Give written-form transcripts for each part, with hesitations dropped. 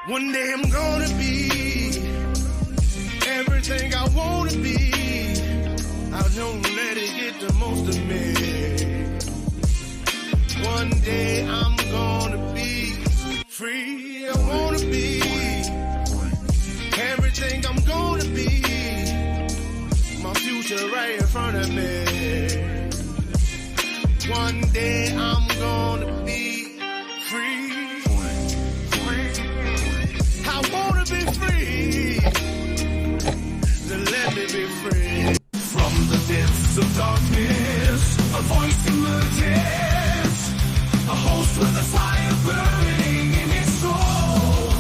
One day I'm gonna be everything I wanna be. I don't let it get the most of me. One day I'm gonna be free. I wanna be everything I'm gonna be. My future right in front of me. One day I'm gonna be free. I wanna be free. Then let me be free. From the depths of darkness, a voice emerges. A host with a fire burning in his soul.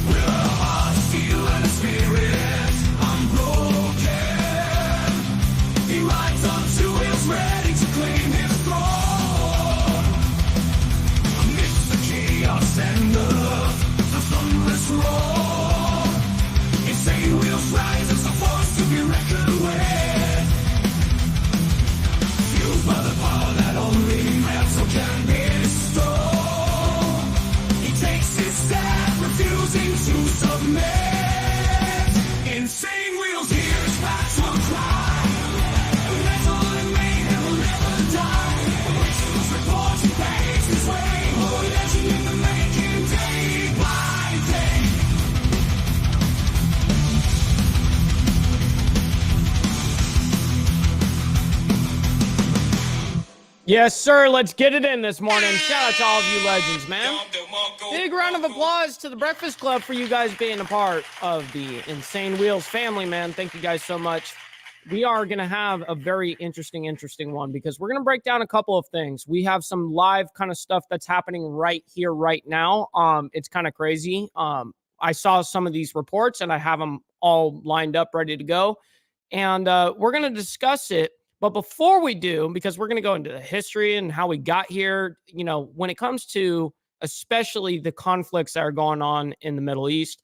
With a heart, steel, and a spirit unbroken. He rides unto his ready to claim his throne. Amidst the chaos and the thunderous roar, insane wheels rise as a force to be reckoned with. Fueled by the power that only metal can bestow. He takes his stand, refusing to submit. Insane wheels hear his battle cry. Metal and mayhem will never die. Rituals report he paves his way. Oh, legend in the making, day by day. Yes, sir. Let's get it in this morning. Shout out to all of you legends, man. Big round of applause to the Breakfast Club for you guys being a part of the Insane Wheels family, man. Thank you guys so much. We are going to have a very interesting one because we're going to break down a couple of things. We have some live kind of stuff that's happening right here, right now. It's kind of crazy. I saw some of these reports and I have them all lined up, ready to go. And we're going to discuss it. But before we do, because we're going to go into the history and how we got here, you know, when it comes to especially the conflicts that are going on in the Middle East,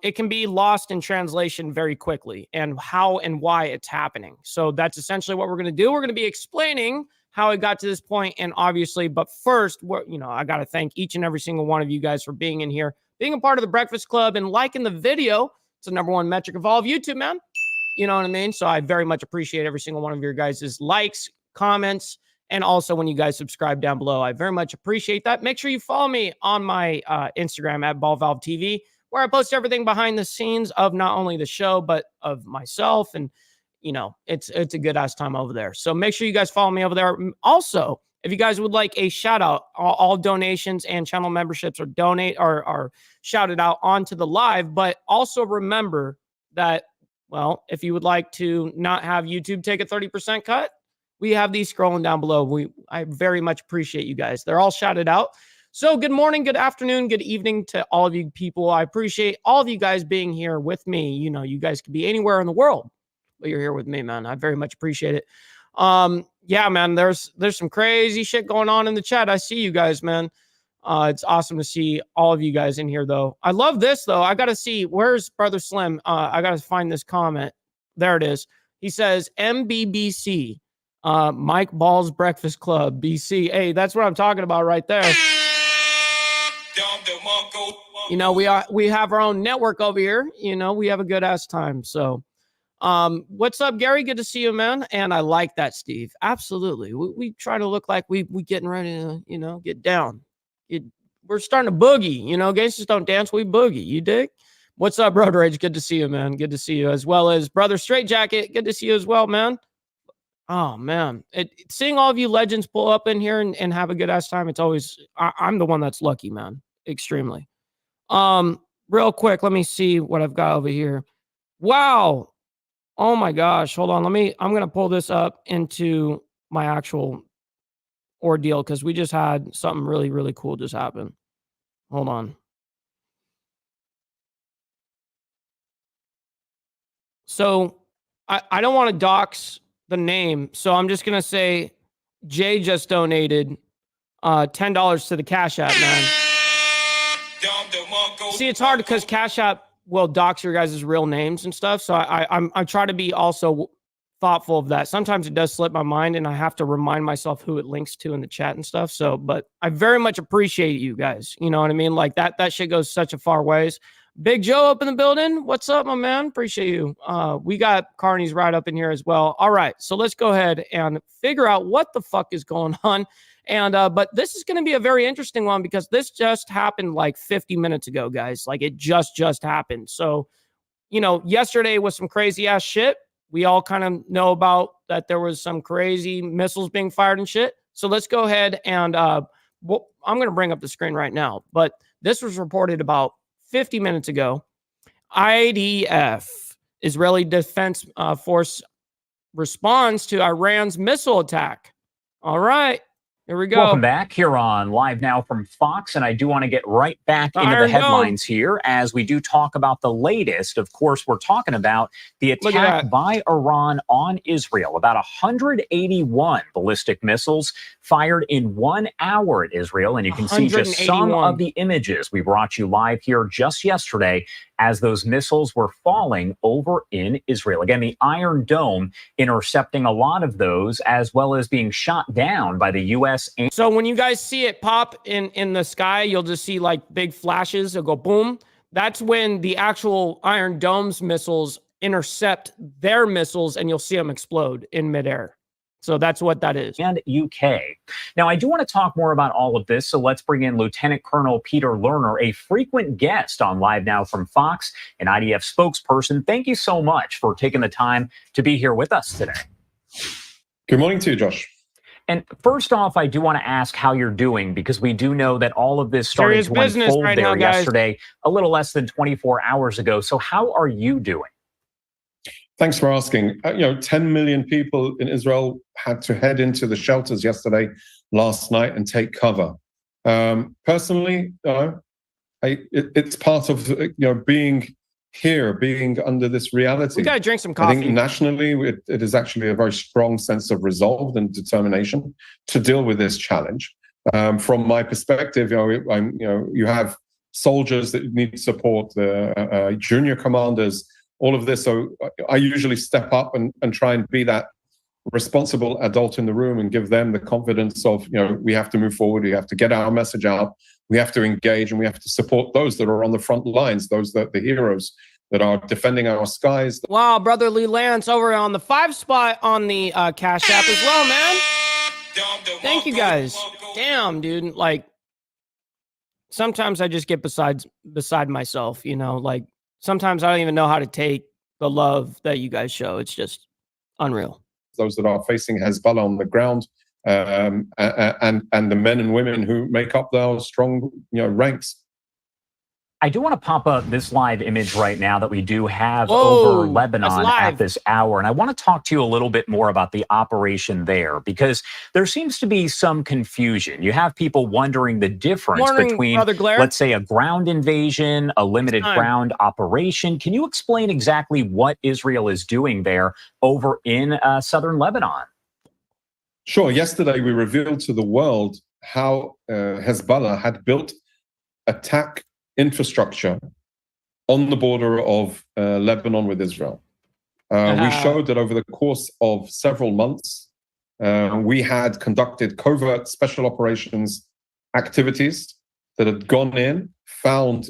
it can be lost in translation very quickly and how and why it's happening. So that's essentially what we're going to do. We're going to be explaining how it got to this point, and obviously, but first, I got to thank each and every single one of you guys for being in here, being a part of the Breakfast Club, and liking the video. It's the number one metric of all of YouTube, man. You know what I mean? So I very much appreciate every single one of your guys' likes, comments, and also when you guys subscribe down below. I very much appreciate that. Make sure you follow me on my Instagram at BallValveTV, where I post everything behind the scenes of not only the show, but of myself. And, you know, it's a good ass time over there. So make sure you guys follow me over there. Also, if you guys would like a shout out, all donations and channel memberships are shouted out onto the live. But also remember that, well, if you would like to not have YouTube take a 30% cut, we have these scrolling down below. I very much appreciate you guys. They're all shouted out. So good morning, good afternoon, good evening to all of you people. I appreciate all of you guys being here with me. You know, you guys could be anywhere in the world, but you're here with me, man. I very much appreciate it. Yeah, man, there's some crazy shit going on in the chat. I see you guys, man. It's awesome to see all of you guys in here, though. I love this, though. I got to see, where's Brother Slim? I got to find this comment. There it is. He says, MBBC, Mike Ball's Breakfast Club, BC. Hey, that's what I'm talking about right there. You know, we have our own network over here. You know, we have a good ass time. So, what's up, Gary? Good to see you, man. And I like that, Steve. Absolutely. We try to look like we getting ready to, you know, get down. We're starting to boogie, you know, gangsters don't dance, we boogie. You dig? What's up, Brother Rage? Good to see you, man. Good to see you, as well as Brother Straight Jacket. Good to see you as well, man. Oh, man. Seeing all of you legends pull up in here and have a good ass time, it's always, I'm the one that's lucky, man. Extremely. Real quick, let me see what I've got over here. Wow. Oh my gosh. Hold on. I'm going to pull this up into my actual ordeal because we just had something really, really cool just happen. Hold on. So I don't want to dox the name, so I'm just gonna say Jay just donated $10 to the Cash App, man. See, it's hard because Cash App will dox your guys' real names and stuff. So I try to be also thoughtful of that. Sometimes it does slip my mind and I have to remind myself who it links to in the chat and stuff. So, but I very much appreciate you guys. You know what I mean? Like that shit goes such a far ways. Big Joe up in the building. What's up, my man? Appreciate you. We got Carney's right up in here as well. All right. So let's go ahead and figure out what the fuck is going on. And, but this is going to be a very interesting one because this just happened like 50 minutes ago, guys. Like it just happened. So, you know, yesterday was some crazy ass shit. We all kind of know about that there was some crazy missiles being fired and shit. So let's go ahead and I'm going to bring up the screen right now. But this was reported about 50 minutes ago. IDF, Israeli Defense Force, responds to Iran's missile attack. All right. Here we go. Welcome back here on Live Now from Fox. And I do want to get right back into the headlines here as we do talk about the latest. Of course, we're talking about the attack by Iran on Israel. About 181 ballistic missiles fired in 1 hour at Israel. And you can see just some of the images we brought you live here just yesterday as those missiles were falling over in Israel. Again, the Iron Dome intercepting a lot of those, as well as being shot down by the U.S. So when you guys see it pop in the sky, you'll just see like big flashes. It'll go boom. That's when the actual Iron Dome's missiles intercept their missiles, and you'll see them explode in midair. So that's what that is. And UK. Now, I do want to talk more about all of this, so let's bring in Lieutenant Colonel Peter Lerner, a frequent guest on Live Now from Fox, an IDF spokesperson. Thank you so much for taking the time to be here with us today. Good morning to you, Josh. And first off, I do want to ask how you're doing, because we do know that all of this started to unfold right there yesterday, a little less than 24 hours ago. So how are you doing? Thanks for asking. 10 million people in Israel had to head into the shelters yesterday, last night, and take cover. Personally, it's part of being here, being under this reality. We gotta drink some coffee. I think nationally, it is actually a very strong sense of resolve and determination to deal with this challenge. From my perspective, you have soldiers that need support, junior commanders, all of this. So I usually step up and try and be that responsible adult in the room and give them the confidence of, we have to move forward. We have to get our message out. We have to engage, and we have to support those that are on the front lines, those that the heroes that are defending our skies. Wow, Brotherly Lance over on the 5 spot on the Cash App as well, man. Thank you guys. Damn, dude. Like, sometimes I just get beside myself, like, sometimes I don't even know how to take the love that you guys show. It's just unreal. Those that are facing Hezbollah on the ground, and the men and women who make up those strong, ranks. I do want to pop up this live image right now that we do have over Lebanon at this hour. And I want to talk to you a little bit more about the operation there, because there seems to be some confusion. You have people wondering the difference between, let's say, a ground invasion, a limited ground operation. Can you explain exactly what Israel is doing there over in southern Lebanon? Sure. Yesterday, we revealed to the world how Hezbollah had built attack infrastructure on the border of Lebanon with Israel. We showed that over the course of several months, we had conducted covert special operations activities that had gone in, found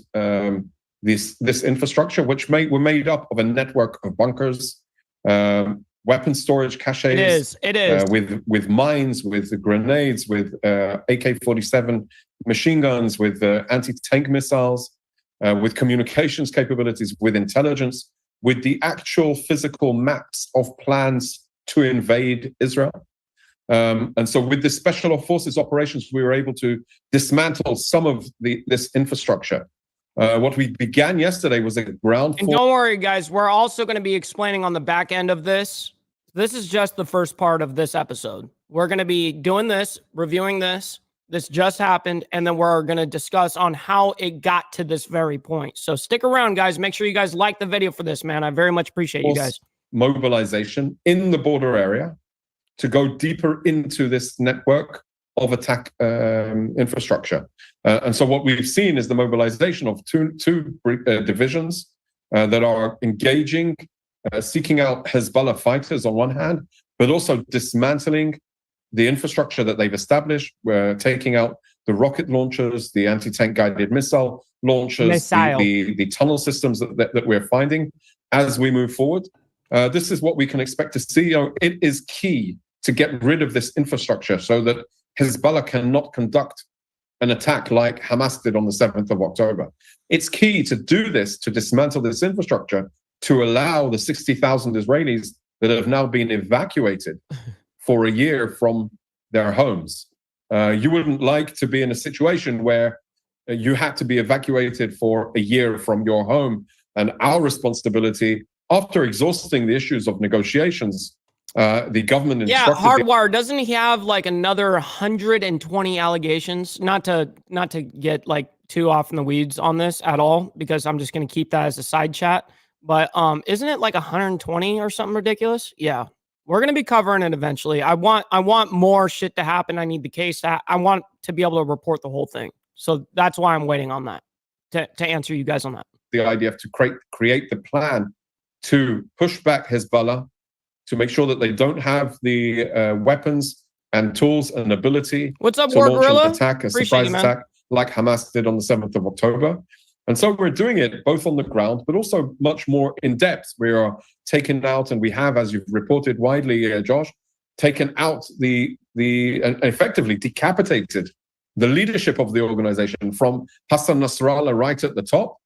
this infrastructure, which were made up of a network of bunkers, weapon storage caches. It is. With mines, with grenades, with AK-47 machine guns, with anti-tank missiles, with communications capabilities, with intelligence, with the actual physical maps of plans to invade Israel. And so with the special forces operations, we were able to dismantle some of this infrastructure. What we began yesterday was a ground force. And don't worry, guys. We're also going to be explaining on the back end of this. This is just the first part of this episode. We're going to be doing this, reviewing this. This just happened, and then we're going to discuss on how it got to this very point. So stick around, guys. Make sure you guys like the video for this, man. I very much appreciate you guys. Mobilization in the border area to go deeper into this network of attack infrastructure. And so what we've seen is the mobilization of two divisions that are engaging seeking out Hezbollah fighters on one hand, but also dismantling the infrastructure that they've established. We're taking out the rocket launchers, the anti-tank guided missile launchers, the tunnel systems that we're finding as we move forward. This is what we can expect to see. It is key to get rid of this infrastructure so that Hezbollah cannot conduct an attack like Hamas did on the 7th of October. It's key to do this, to dismantle this infrastructure, to allow the 60,000 Israelis that have now been evacuated for a year from their homes. You wouldn't like to be in a situation where you had to be evacuated for a year from your home. And our responsibility, after exhausting the issues of negotiations, the government instructed... Yeah, Hardwire, doesn't he have like another 120 allegations? Not to get like too off in the weeds on this at all, because I'm just going to keep that as a side chat. But isn't it like 120 or something ridiculous? Yeah. We're going to be covering it eventually. I want more shit to happen. I need the case. I want to be able to report the whole thing. So that's why I'm waiting on that to answer you guys on that. The IDF to create the plan to push back Hezbollah, to make sure that they don't have the weapons and tools and ability to launch an attack, a surprise attack like Hamas did on the 7th of October. And so we're doing it both on the ground, but also much more in depth. We are taking out, and we have, as you've reported widely, Josh, taken out and effectively decapitated the leadership of the organization, from Hassan Nasrallah right at the top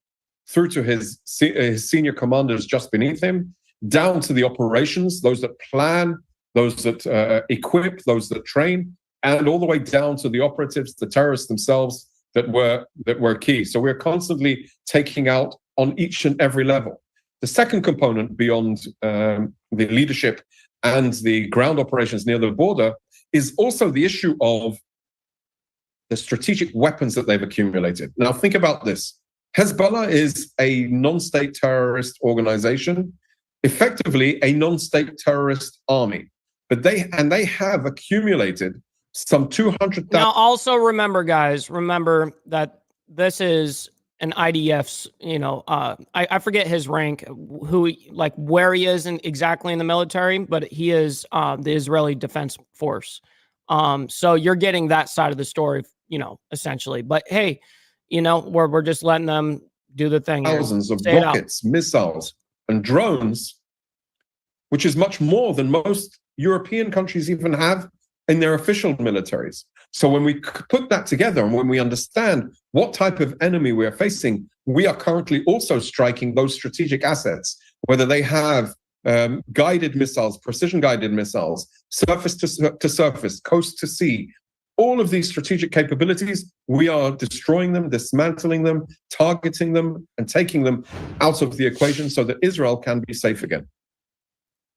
through to his senior commanders just beneath him, down to the operations, those that plan, those that equip, those that train, and all the way down to the operatives, the terrorists themselves that were key. So we're constantly taking out on each and every level. The second component beyond the leadership and the ground operations near the border is also the issue of the strategic weapons that they've accumulated. Now think about this. Hezbollah is a non-state terrorist organization, effectively a non-state terrorist army. But they have accumulated some 200,000. Now, also remember, guys, that this is an IDF's, I forget his rank, where he is exactly in the military, but he is the Israeli Defense Force. So you're getting that side of the story, essentially. But hey, we're just letting them do the thing. Thousands of rockets, missiles, and drones, which is much more than most European countries even have in their official militaries. So when we put that together, and when we understand what type of enemy we are facing, we are currently also striking those strategic assets, whether they have guided missiles, precision guided missiles, surface to surface, coast to sea. All of these strategic capabilities, we are destroying them, dismantling them, targeting them, and taking them out of the equation so that Israel can be safe again.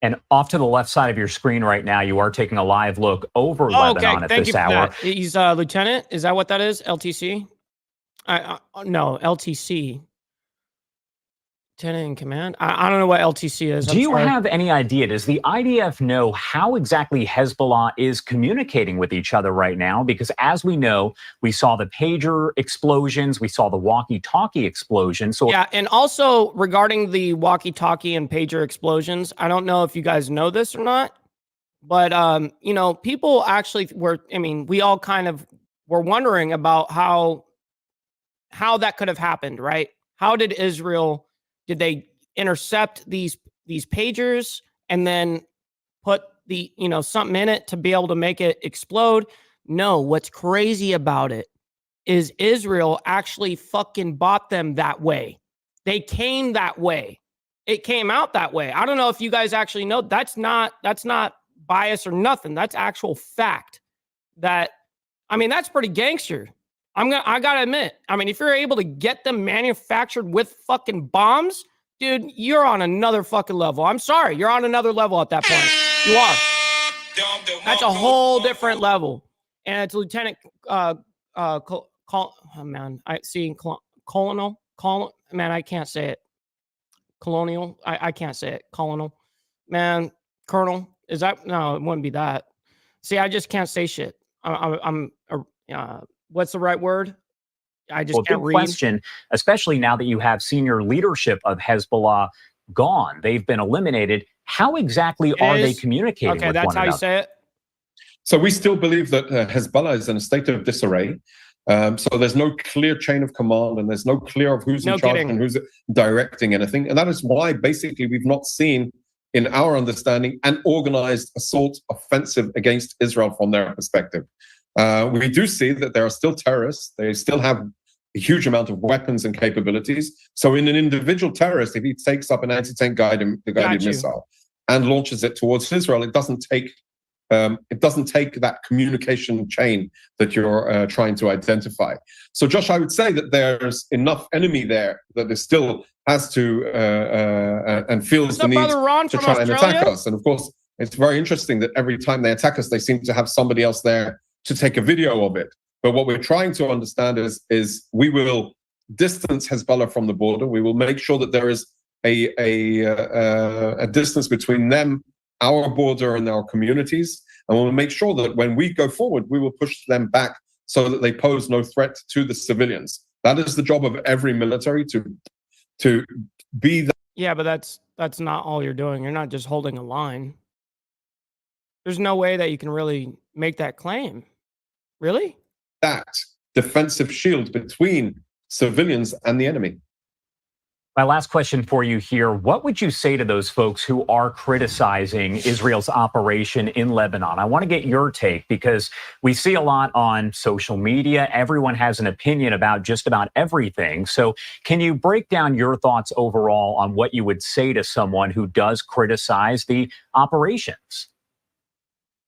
And off to the left side of your screen right now, you are taking a live look over Lebanon at this hour. He's lieutenant. Is that what that is? LTC? No, LTC. Lieutenant in command? I don't know what LTC is. Do you have any idea? Does the IDF know how exactly Hezbollah is communicating with each other right now? Because as we know, we saw the pager explosions, we saw the walkie-talkie explosions. So yeah, and also regarding the walkie-talkie and pager explosions, I don't know if you guys know this or not, but people actually we all kind of were wondering about how that could have happened, right? How did did they intercept these pagers and then put something in it to be able to make it explode? No, what's crazy about it is Israel actually fucking bought them that way. They came that way. It came out that way. I don't know if you guys actually know. That's not bias or nothing. That's actual fact. That's pretty gangster. I gotta admit, if you're able to get them manufactured with fucking bombs, dude, you're on another fucking level. I'm sorry, you're on another level at that point. You are. That's a whole different level. And it's Lieutenant Colonel. Man, I can't say it. Colonial. I can't say it. Colonel. Man, Colonel. Is that? No, it wouldn't be that. See, I just can't say shit. What's the right word? I just can't read. Question, especially now that you have senior leadership of Hezbollah gone. They've been eliminated. How exactly are they communicating with one another? Okay, that's how you say it? So we still believe that Hezbollah is in a state of disarray. So there's no clear chain of command, and there's no clear of who's in charge and who's directing anything. And that is why basically we've not seen, in our understanding, an organized assault offensive against Israel from their perspective. We do see that there are still terrorists. They still have a huge amount of weapons and capabilities. So in an individual terrorist, if he takes up an anti-tank guided missile and launches it towards Israel, it doesn't take that communication chain that you're trying to identify. So, Josh, I would say that there's enough enemy there that there still has to and feels the need to try and attack us. And of course, it's very interesting that every time they attack us, they seem to have somebody else there to take a video of it. But what we're trying to understand is we will distance Hezbollah from the border. We will make sure that there is a distance between them, our border, and our communities. And we'll make sure that when we go forward, we will push them back so that they pose no threat to the civilians. That is the job of every military, to be that. Yeah, but that's not all you're doing. You're not just holding a line. There's no way that you can really make that claim. Really? That defensive shield between civilians and the enemy. My last question for you here. What would you say to those folks who are criticizing Israel's operation in Lebanon? I want to get your take, because we see a lot on social media. Everyone has an opinion about just about everything. So can you break down your thoughts overall on what you would say to someone who does criticize the operations?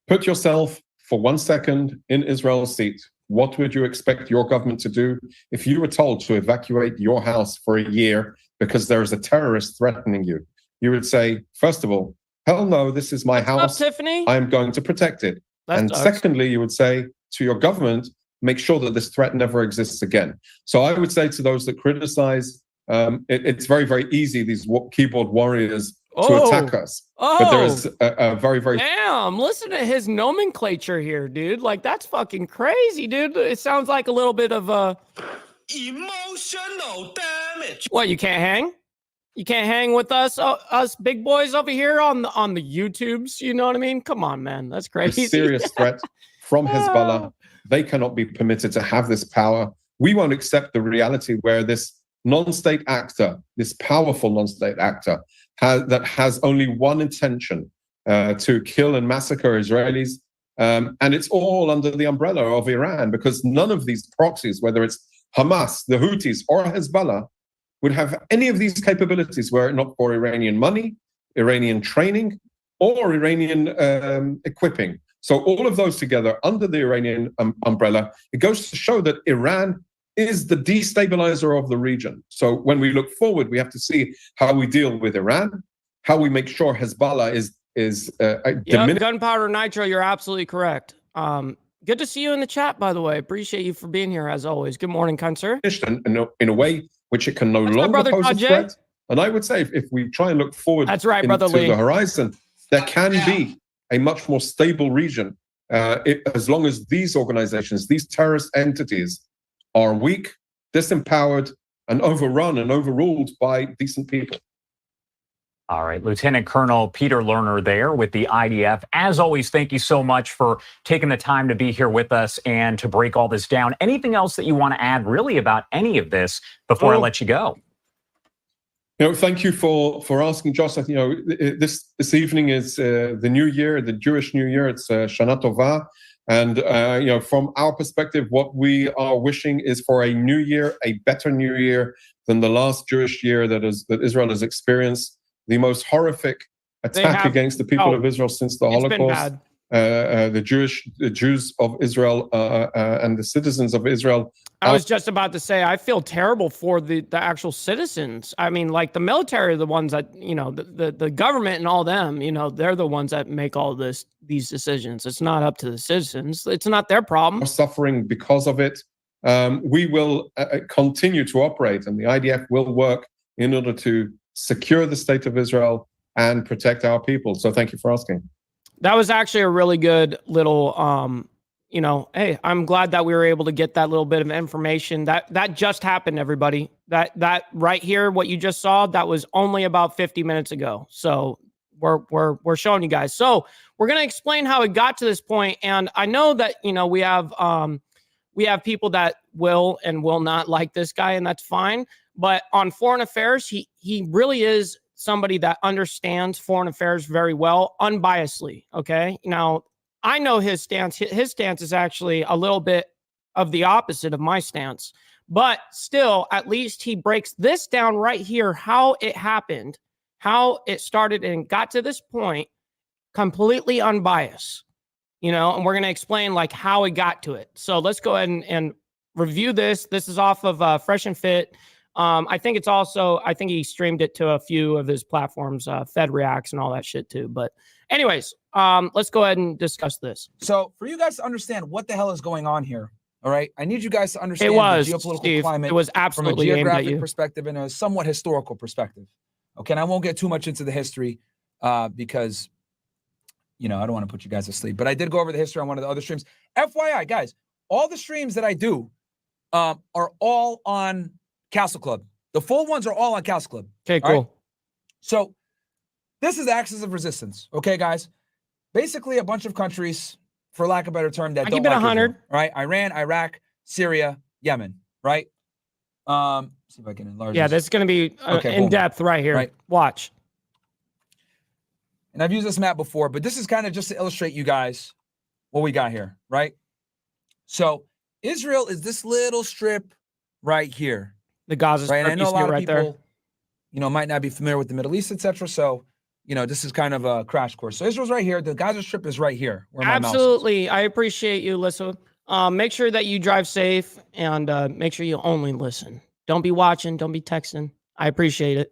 Put yourself for 1 second in Israel's seat. What would you expect your government to do if you were told to evacuate your house for a year because there is a terrorist threatening you? You would say, first of all, hell no, this is my house. Tiffany? I'm going to protect it. And secondly, you would say to your government, make sure that this threat never exists again. So I would say to those that criticize, it's very, very easy, these keyboard warriors, to attack us. But there is a very, very... Damn, listen to his nomenclature here, dude. Like, that's fucking crazy, dude. It sounds like a little bit of a... Emotional damage. What, you can't hang? You can't hang with us big boys over here on the YouTubes? You know what I mean? Come on, man. That's crazy. A serious threat from Hezbollah. They cannot be permitted to have this power. We won't accept the reality where this non-state actor, this powerful non-state actor, that has only one intention, to kill and massacre Israelis. And it's all under the umbrella of Iran, because none of these proxies, whether it's Hamas, the Houthis, or Hezbollah, would have any of these capabilities were it not for Iranian money, Iranian training, or Iranian equipping. So all of those together under the Iranian umbrella, it goes to show that Iran is the destabilizer of the region. So when we look forward, we have to see how we deal with Iran, how we make sure Hezbollah is Gunpowder Nitro, you're absolutely correct. Good to see you in the chat, by the way. Appreciate you for being here as always. Good morning, kind sir. In a way which it can no longer pose a threat. And I would say if we try and look forward into the horizon, there can be a much more stable region as long as these organizations, these terrorist entities, are weak, disempowered, and overrun and overruled by decent people. All right, Lieutenant Colonel Peter Lerner there with the IDF. As always, thank you so much for taking the time to be here with us and to break all this down. Anything else that you want to add really about any of this before I let you go? Thank you for asking, Josh. This evening is the New Year, the Jewish New Year. It's Shana Tova. And, from our perspective, what we are wishing is for a new year, a better new year than the last Jewish year that Israel has experienced. The most horrific attack against the people of Israel since the Holocaust. The Jews of Israel and the citizens of Israel. I was just about to say, I feel terrible for the actual citizens. I mean, like the military are the ones that, the government and all them, they're the ones that make all these decisions. It's not up to the citizens. It's not their problem. Suffering because of it. We will continue to operate, and the IDF will work in order to secure the state of Israel and protect our people. So thank you for asking. That was actually a really good little you know, hey, I'm glad that we were able to get that little bit of information. That just happened, everybody. That right here, what you just saw, that was only about 50 minutes ago. So we're showing you guys. So we're gonna explain how it got to this point. And I know that, you know, we have people that will and will not like this guy, and that's fine. But on foreign affairs, he really is somebody that understands foreign affairs very well, unbiasedly. Okay. Now, I know his stance. His stance is actually a little bit of the opposite of my stance. But still, at least he breaks this down right here, how it happened, how it started and got to this point, completely unbiased. You know, and we're going to explain like how it got to it. So let's go ahead and review this. This is off of Fresh and Fit. I think it's also, I think he streamed it to a few of his platforms, Fed Reacts and all that shit too. But anyways, let's go ahead and discuss this. So for you guys to understand what the hell is going on here, all right, I need you guys to understand the geopolitical Steve, climate it was absolutely from a geographic perspective and a somewhat historical perspective. Okay, and I won't get too much into the history because, you know, I don't want to put you guys to sleep. But I did go over the history on one of the other streams. FYI, guys, all the streams that I do are all on Castle Club. The full ones are all on Castle Club. Okay, cool. Right? So this is the axis of resistance. Okay, guys. Basically, a bunch of countries, for lack of a better term, that I don't keep it like 100. Israel, right? Iran, Iraq, Syria, Yemen, right? See if I can enlarge. Yeah, this is going to be in depth right here. Right. Watch. And I've used this map before, but this is kind of just to illustrate you guys what we got here, right? So Israel is this little strip right here. The Gaza Strip, right? And I know a lot of right people, there. you know, might not be familiar with the Middle East, etc. So, you know, this is kind of a crash course. So Israel's right here. The Gaza Strip is right here. Where my mouse is. Absolutely. I appreciate you, Lissa. Make sure that you drive safe and make sure you only listen. Don't be watching. Don't be texting. I appreciate it.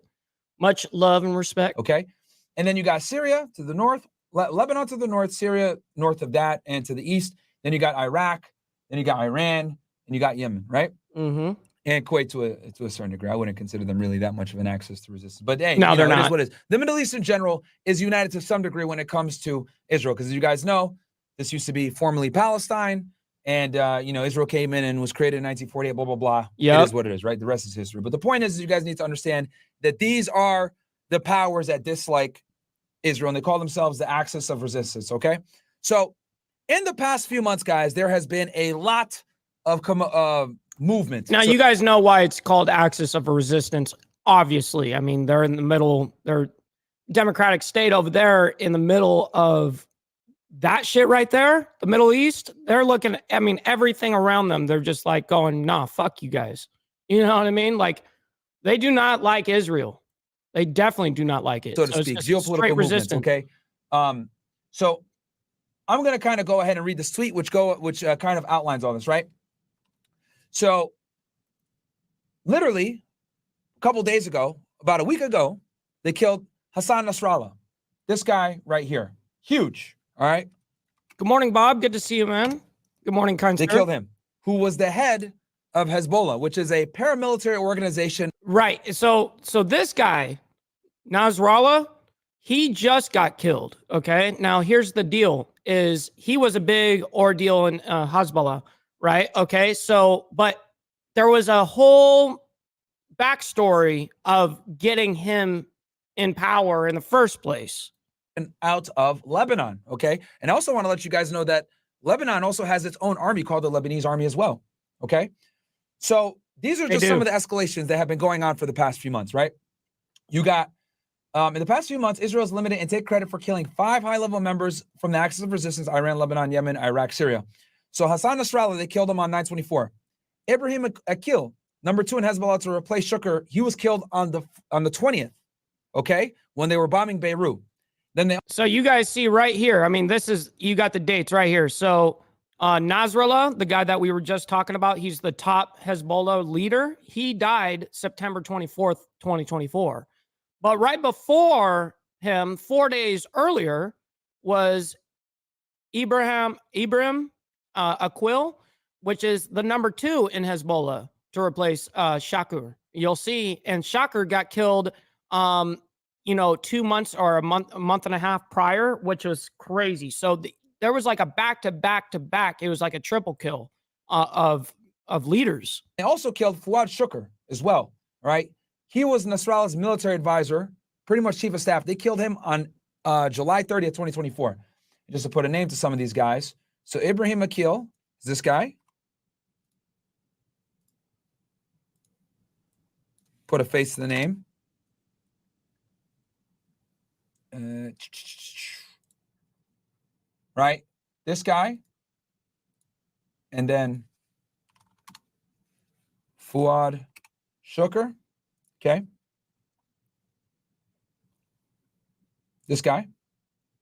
Much love and respect. Okay. And then you got Syria to the north, Lebanon to the north, Syria north of that, and to the east. Then you got Iraq. Then you got Iran. And you got Yemen, right? Mm-hmm. And Kuwait to a certain degree. I wouldn't consider them really that much of an axis to resistance. But hey, no, they're not. It is what it is. The Middle East in general is united to some degree when it comes to Israel. Because as you guys know, this used to be formerly Palestine. And, you know, Israel came in and was created in 1948, blah, blah, blah. Yep. It is what it is, right? The rest is history. But the point is you guys need to understand that these are the powers that dislike Israel. And they call themselves the axis of resistance, okay? So in the past few months, guys, there has been a lot of movement. Now, you guys know why it's called axis of resistance, obviously. I mean, they're in the middle. They're democratic state over there in the middle of that shit right there, the Middle East. They're looking, I mean, everything around them. They're just like going, nah, fuck you guys. You know what I mean? Like, they do not like Israel. They definitely do not like it. So to speak, geopolitical movements, okay? So I'm going to kind of go ahead and read this tweet, which kind of outlines all this, right? So literally a couple days ago, about a week ago, they killed Hassan Nasrallah. This guy right here. Huge. All right. Good morning, Bob. Good to see you, man. Good morning, kind sir. They killed him, who was the head of Hezbollah, which is a paramilitary organization. Right. So this guy, Nasrallah, he just got killed. Okay. Now here's the deal: is he was a big ordeal in Hezbollah, right? Okay. So, but there was a whole backstory of getting him in power in the first place. And out of Lebanon, okay? And I also want to let you guys know that Lebanon also has its own army called the Lebanese Army as well, okay? So these are just some of the escalations that have been going on for the past few months, right? You got, in the past few months, Israel's limited and take credit for killing 5 high-level members from the Axis of Resistance: Iran, Lebanon, Yemen, Iraq, Syria. So Hassan Nasrallah, they killed him on 9/24. Ibrahim Akil, number 2 in Hezbollah to replace Shukr, he was killed on the 20th, okay? When they were bombing Beirut. So you guys see right here, I mean, you got the dates right here. So Nasrallah, the guy that we were just talking about, he's the top Hezbollah leader. He died September 24th, 2024. But right before him, 4 days earlier, was Ibrahim Akil, which is the number 2 in Hezbollah to replace Shukr. You'll see, and Shukr got killed 2 months or a month and a half prior, which was crazy. So there was like a back-to-back-to-back. It was like a triple kill of leaders. They also killed Fuad Shukr as well, right? He was Nasrallah's military advisor, pretty much chief of staff. They killed him on July 30th, 2024. Just to put a name to some of these guys. So Ibrahim Akil is this guy. Put a face to the name. Right? This guy. And then Fuad Shukr. Okay. This guy.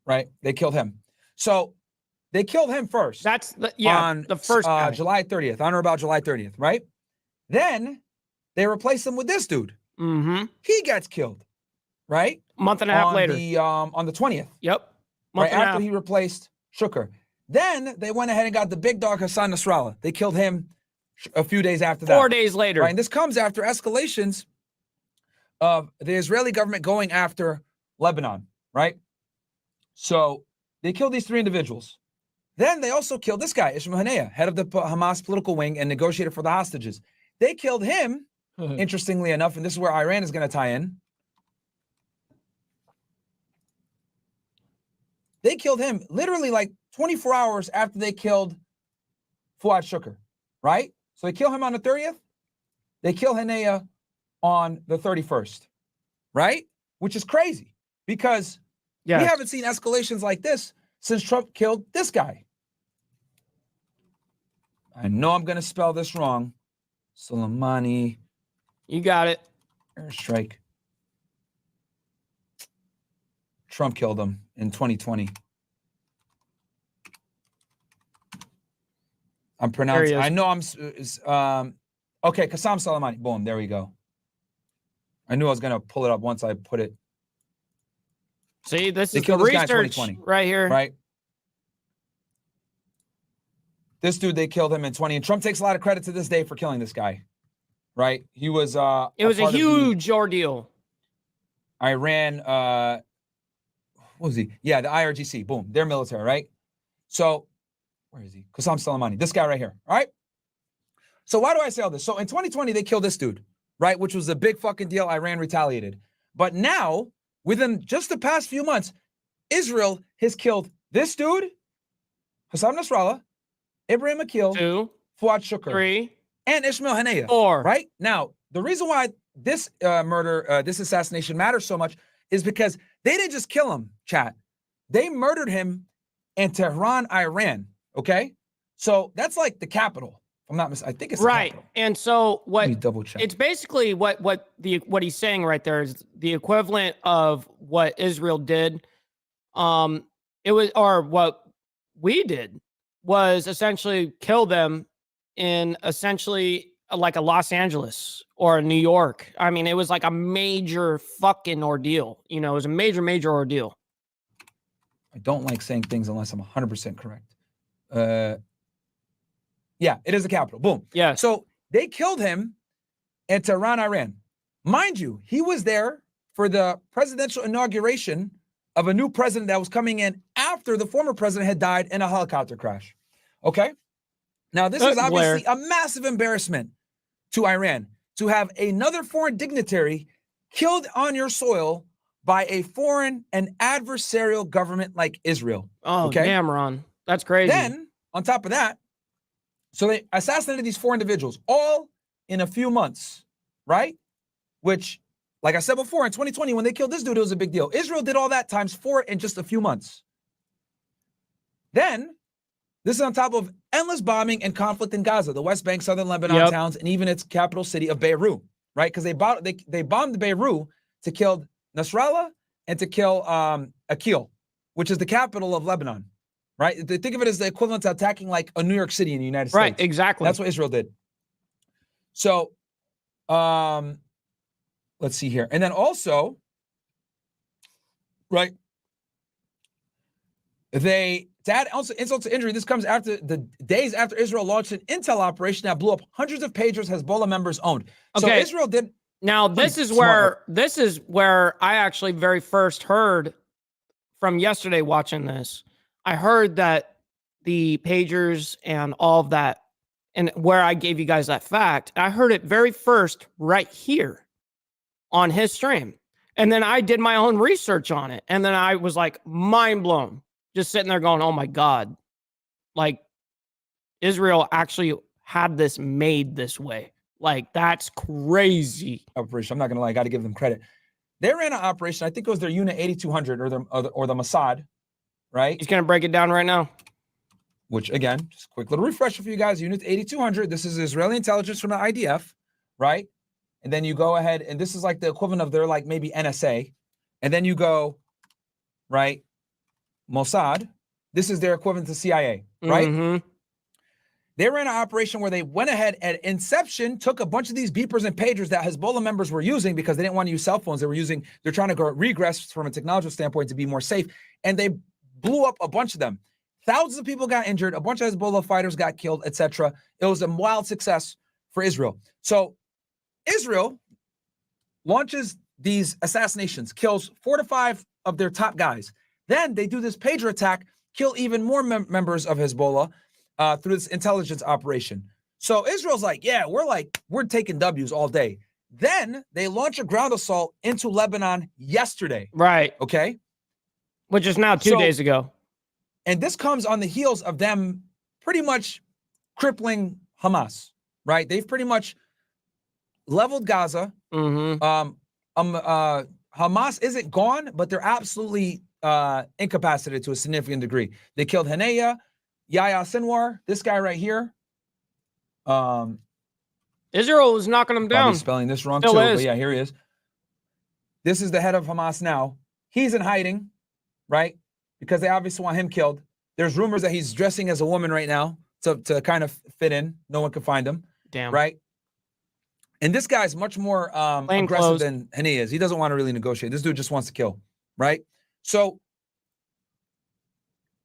Right? They killed him. So they killed him first. That's the on first guy. July 30th, on or about July 30th, right? Then they replaced him with this dude. Mm-hmm. He gets killed, right? Month and a half later. On the 20th. Yep. Right after he replaced Shukr. Then they went ahead and got the big dog Hassan Nasrallah. They killed him a few days after that. 4 days later. Right, and this comes after escalations of the Israeli government going after Lebanon, right? So they killed these three individuals. Then they also killed this guy, Ismail Haniyeh, head of the Hamas political wing and negotiator for the hostages. They killed him, interestingly enough, and this is where Iran is going to tie in. They killed him literally like 24 hours after they killed Fuad Shukr, right? So they kill him on the 30th. They kill Haniyeh on the 31st, right? Which is crazy because we haven't seen escalations like this since Trump killed this guy. I know I'm going to spell this wrong. Soleimani. You got it. Airstrike. Trump killed him in 2020. I'm pronouncing. I know I'm. Okay, Qassam Soleimani. Boom. There we go. I knew I was going to pull it up once I put it. See, this is the research right here. Right. This dude, they killed him in 20, and Trump takes a lot of credit to this day for killing this guy. Right? He was. It was a huge ordeal. Iran. What was he? Yeah, the IRGC. Boom. They're military, right? So, where is he? Qassam Soleimani. This guy right here. All right. So why do I say all this? So in 2020, they killed this dude, right? Which was a big fucking deal. Iran retaliated. But now, within just the past few months, Israel has killed this dude, Hassan Nasrallah, Ibrahim Akil, 2, Fuad Shukr, 3, and Ismail Haniyeh. 4. Right? Now, the reason why this this assassination matters so much is because they didn't just kill him, chat. They murdered him in Tehran, Iran. Okay? So that's like the capital. I'm not I think it's right. The capital. And so what? Let me double check. It's basically what he's saying right there is the equivalent of what Israel did. It was, or what we did was essentially kill them in essentially like a Los Angeles or a New York. I mean, it was like a major fucking ordeal. You know, it was a major ordeal. I don't like saying things unless I'm 100% correct. Yeah, it is the capital. Boom. Yeah. So they killed him in Tehran, Iran. Mind you, he was there for the presidential inauguration of a new president that was coming in after the former president had died in a helicopter crash. Okay? Now, this is obviously a massive embarrassment to Iran to have another foreign dignitary killed on your soil by a foreign and adversarial government like Israel. Oh, damn, Ron. That's crazy. Then, on top of that, so they assassinated these 4 individuals, all in a few months, right? Which, like I said before, in 2020, when they killed this dude, it was a big deal. Israel did all that times 4 in just a few months. Then, this is on top of endless bombing and conflict in Gaza, the West Bank, southern Lebanon towns, and even its capital city of Beirut, right? Because they bombed Beirut to kill Nasrallah and to kill Akil, which is the capital of Lebanon. Right? They think of it as the equivalent to attacking like a New York City in the United States. Right, exactly. That's what Israel did. So, let's see here. And then also, right, to add also insult to injury, this comes after the days after Israel launched an intel operation that blew up hundreds of pagers Hezbollah members owned. So Israel did. Now, this is where I actually very first heard from yesterday watching this. I heard that the pagers and all of that, and where I gave you guys that fact, I heard it very first right here on his stream. And then I did my own research on it. And then I was like mind blown, just sitting there going, oh my God, like Israel actually had this made this way. Like, that's crazy. Operation. I'm not going to lie. I got to give them credit. They ran an operation. I think it was their Unit 8200 or the Mossad, right? He's going to break it down right now. Which, again, just a quick little refresher for you guys. Unit 8200. This is Israeli intelligence from the IDF, right? And then you go ahead, and this is like the equivalent of their, like, maybe NSA. And then you go, right, Mossad. This is their equivalent to CIA, right? Mm-hmm. They ran an operation where they went ahead at inception, took a bunch of these beepers and pagers that Hezbollah members were using because they didn't want to use cell phones. They're trying to regress from a technological standpoint to be more safe. And they blew up a bunch of them. Thousands of people got injured. A bunch of Hezbollah fighters got killed, etc. It was a wild success for Israel. So Israel launches these assassinations, kills 4 to 5 of their top guys. Then they do this pager attack, kill even more members of Hezbollah through this intelligence operation. So Israel's like, yeah, we're taking W's all day. Then they launch a ground assault into Lebanon yesterday. Right. Okay. Which is now 2 days ago. And this comes on the heels of them pretty much crippling Hamas, right? They've pretty much leveled Gaza. Mm-hmm. Hamas isn't gone, but they're absolutely incapacitated to a significant degree. They killed Haniyeh, Yahya Sinwar, this guy right here. Israel was knocking them down. Probably spelling this wrong too, but yeah, here he is. This is the head of Hamas now. He's in hiding, right? Because they obviously want him killed. There's rumors that he's dressing as a woman right now to kind of fit in. No one can find him. Damn. Right? And this guy's much more aggressive than Haniyeh is. He doesn't want to really negotiate. This dude just wants to kill, right? So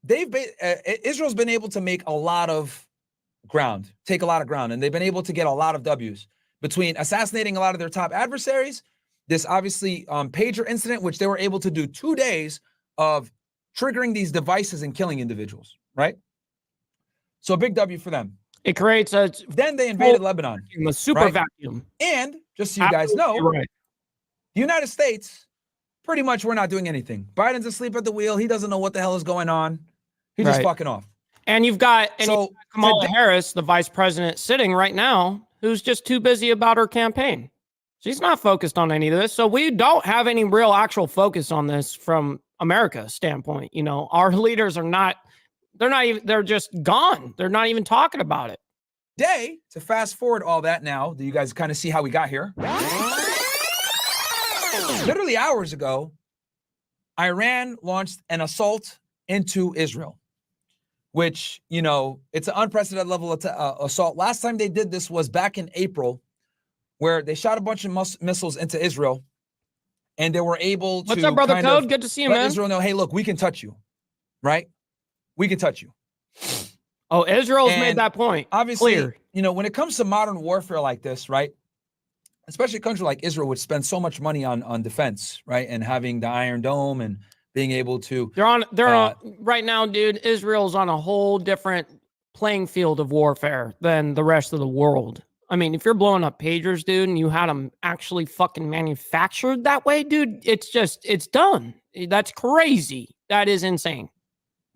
Israel's been able to make a lot of ground, take a lot of ground, and they've been able to get a lot of W's between assassinating a lot of their top adversaries. This obviously pager incident, which they were able to do 2 days of triggering these devices and killing individuals, right? So a big W for them. It creates a... Then they invaded Lebanon. A super vacuum. And just so you guys know, the United States, pretty much we're not doing anything. Biden's asleep at the wheel. He doesn't know what the hell is going on. He's just fucking off. And you've got Kamala Harris, the vice president, sitting right now, who's just too busy about her campaign. She's not focused on any of this. So we don't have any real actual focus on this from America's standpoint. You know, our leaders are not, they're just gone. They're not even talking about it. To fast forward all that now, do you guys kind of see how we got here? Literally hours ago, Iran launched an assault into Israel, which, you know, it's an unprecedented level of assault. Last time they did this was back in April, where they shot a bunch of missiles into Israel, and they were able to... What's up, Brother Code? Good to see you, man. Let Israel know, hey, look, we can touch you, right? We can touch you. Oh, Israel's made that point. Obviously, clear. You know, when it comes to modern warfare like this, right? Especially a country like Israel, which spends so much money on defense, right? And having the Iron Dome and being able to... They're on right now, dude, Israel's on a whole different playing field of warfare than the rest of the world. I mean, if you're blowing up pagers, dude, and you had them actually fucking manufactured that way, dude, it's done. That's crazy. That is insane.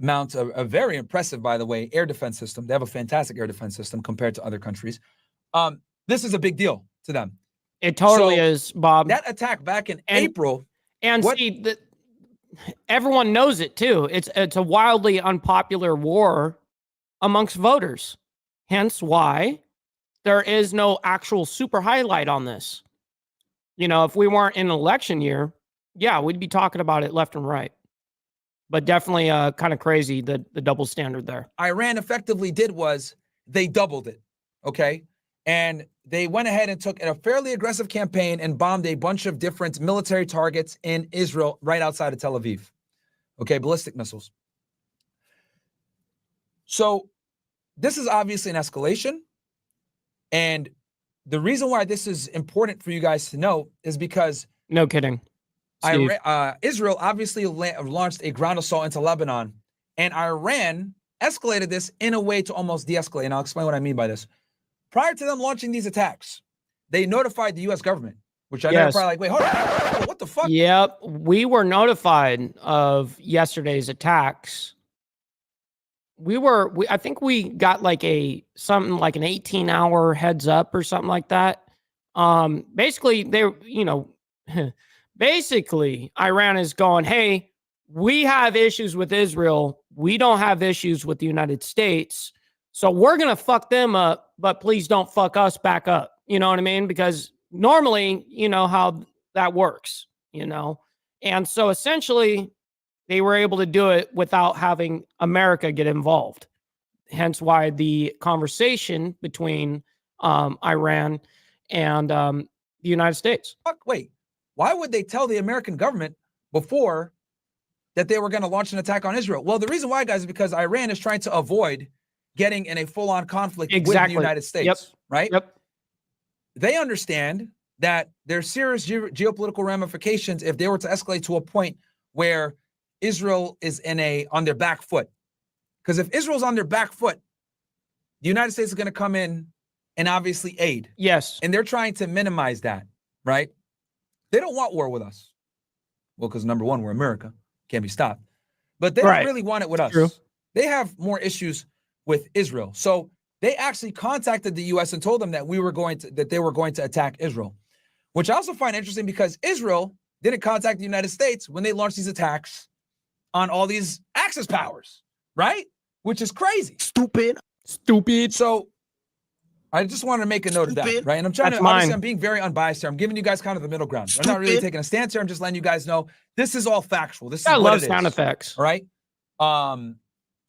Mount a very impressive, by the way, air defense system. They have a fantastic air defense system compared to other countries. This is a big deal to them. It totally is, Bob. That attack back in April. And everyone knows it too. It's a wildly unpopular war amongst voters. Hence why there is no actual super highlight on this. You know, if we weren't in an election year, yeah, we'd be talking about it left and right. But definitely kind of crazy, the double standard there. Iran effectively did was they doubled it, okay? And they went ahead and took a fairly aggressive campaign and bombed a bunch of different military targets in Israel right outside of Tel Aviv, okay? Ballistic missiles. So this is obviously an escalation. And the reason why this is important for you guys to know is because... No kidding. Israel obviously launched a ground assault into Lebanon And Iran escalated this in a way to almost de-escalate. And I'll explain what I mean by this. Prior to them launching these attacks, they notified the U.S. government, which I know you're probably like, wait, hold on. What the fuck? Yep. We were notified of yesterday's attacks. I think we got like something like an 18-hour heads up or something like that. Basically, basically Iran is going, hey, we have issues with Israel. We don't have issues with the United States. So we're going to fuck them up, but please don't fuck us back up. You know what I mean? Because normally, you know how that works, you know? And so essentially, they were able to do it without having America get involved. Hence why the conversation between Iran and the United States. Wait, why would they tell the American government before that they were going to launch an attack on Israel? Well, the reason why, guys, is because Iran is trying to avoid getting in a full-on conflict with the United States, right? Yep. They understand that there's serious geopolitical ramifications if they were to escalate to a point where Israel is on their back foot. Because if Israel's on their back foot, the United States is going to come in and obviously aid. Yes. And they're trying to minimize that, right? They don't want war with us. Well, because number one, we're America. Can't be stopped. But they don't really want it with us. True. They have more issues with Israel. So they actually contacted the U.S. and told them that they were going to attack Israel, which I also find interesting because Israel didn't contact the United States when they launched these attacks on all these Axis powers, right? Which is crazy. Stupid. So I just wanted to make a note of that, right? And I'm trying to, obviously, I'm being very unbiased here. I'm giving you guys kind of the middle ground. I'm not really taking a stance here. I'm just letting you guys know this is all factual. This is what it is. I love sound effects. All right?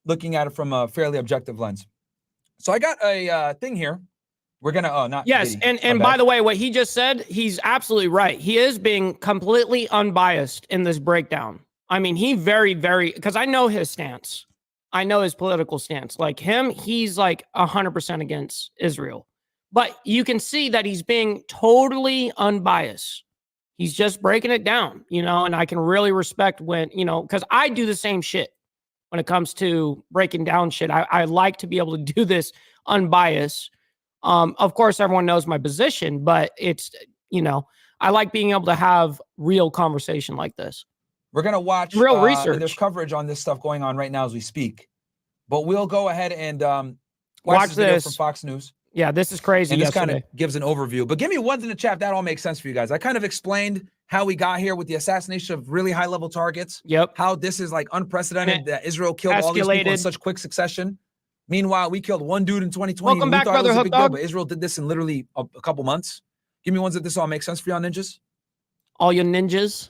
Looking at it from a fairly objective lens. So I got a thing here. We're going to, Yes, and by the way, what he just said, he's absolutely right. He is being completely unbiased in this breakdown. I mean, he because I know his stance. I know his political stance. Like him, he's like 100% against Israel. But you can see that he's being totally unbiased. He's just breaking it down, you know, and I can really respect when, you know, because I do the same shit when it comes to breaking down shit. I like to be able to do this unbiased. Of course, everyone knows my position, but it's, you know, I like being able to have real conversation like this. We're going to watch real research. There's coverage on this stuff going on right now as we speak. But we'll go ahead and watch this video from Fox News. Yeah, this is crazy. And this kind of gives an overview. But give me ones in the chat. That all makes sense for you guys. I kind of explained how we got here with the assassination of really high-level targets. Yep. How this is like unprecedented that Israel killed all these people in such quick succession. Meanwhile, we killed one dude in 2020. Welcome back, brother Hook Dog. But Israel did this in literally a couple months. Give me ones that this all makes sense for y'all ninjas. All your ninjas.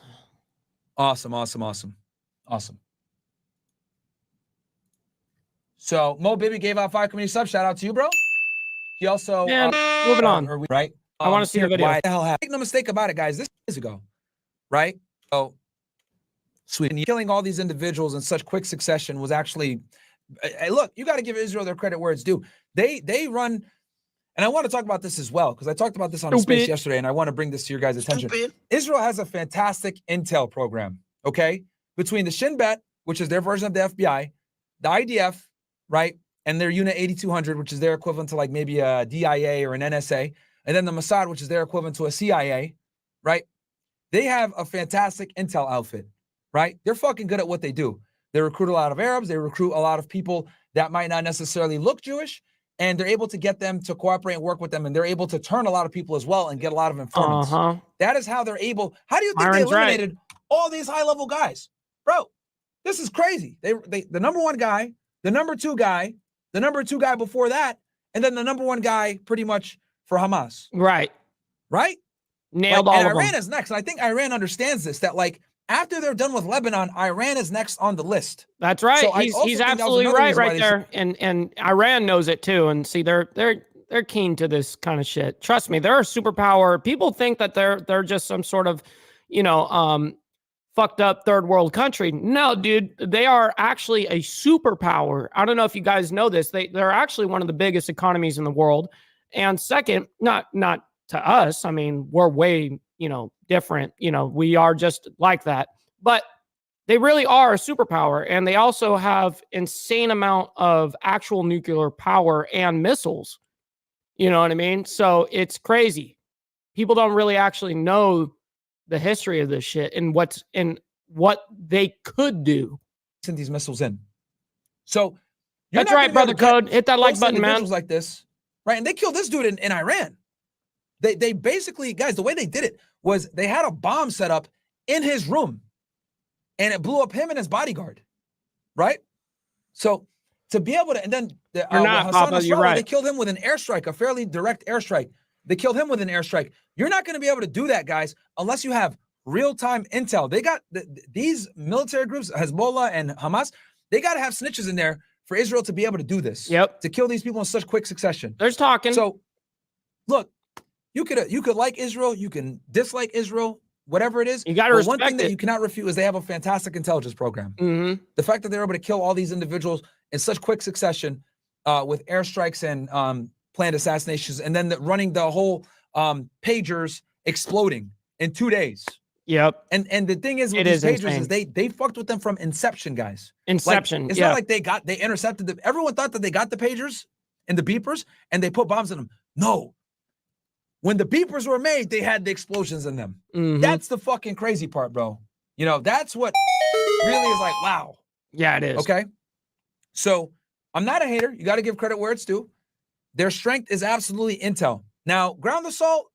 Awesome. So Mo Bibby gave out 5 community subs. Shout out to you, bro. He also moving on. Right. I want to see the video. Why the hell make no mistake about it, guys. This years ago, right? So Sweden killing all these individuals in such quick succession was actually. Hey, look, you got to give Israel their credit where it's due. They run, and I want to talk about this as well because I talked about this on Space yesterday, and I want to bring this to your guys' attention. Israel has a fantastic intel program. Okay, between the Shin Bet, which is their version of the FBI, the IDF, right, and their Unit 8200, which is their equivalent to like maybe a DIA or an NSA, and then the Mossad, which is their equivalent to a CIA, right? They have a fantastic intel outfit, right? They're fucking good at what they do. They recruit a lot of Arabs. They recruit a lot of people that might not necessarily look Jewish, and they're able to get them to cooperate and work with them, and they're able to turn a lot of people as well and get a lot of informants. That is how they're able. How do you think they eliminated all these high-level guys? Bro, this is crazy. They the number one guy, the number two guy, the number two guy before that, and then the number one guy pretty much for Hamas. Right. Nailed all of them. And Iran is next. And I think Iran understands this, that like after they're done with Lebanon, Iran is next on the list. That's right. So he's absolutely right there. And Iran knows it too. And see, they're keen to this kind of shit. Trust me, they're a superpower. People think that they're just some sort of, you know, fucked up third world country. No, dude, they are actually a superpower. I don't know if you guys know this. They're actually one of the biggest economies in the world. And second, not to us. I mean, we're way, you know, different. You know, we are just like that. But They really are a superpower, and they also have insane amount of actual nuclear power and missiles. You know what I mean? So it's crazy. People don't really actually know the history of this shit and what they could do. Send these missiles in. So that's right, brother Code. Hit that like button, man. Like this, right? And they killed this dude in Iran. They basically, guys, the way they did it was they had a bomb set up in his room, and it blew up him and his bodyguard, right? So to be able to, and then Hassan Nasrallah, they killed him with an airstrike, a fairly direct airstrike. They killed him with an airstrike. You're not going to be able to do that, guys, unless you have real-time intel. They got these military groups, Hezbollah and Hamas, they got to have snitches in there for Israel to be able to do this. Yep. To kill these people in such quick succession. There's talking. So, look, you could like Israel, you can dislike Israel, whatever it is. You got to respect one thing that you cannot refute is they have a fantastic intelligence program. Mm-hmm. The fact that they're able to kill all these individuals in such quick succession with airstrikes and planned assassinations, and then running the whole pagers exploding in 2 days. Yep. And the thing is with these pagers is they fucked with them from inception, guys. Inception. Like, it's not like they intercepted them. Everyone thought that they got the pagers and the beepers and they put bombs in them. No. When the beepers were made, they had the explosions in them. Mm-hmm. That's the fucking crazy part, bro. You know, that's what really is like, wow. Yeah, it is. Okay. So I'm not a hater. You got to give credit where it's due. Their strength is absolutely intel. Now, ground assault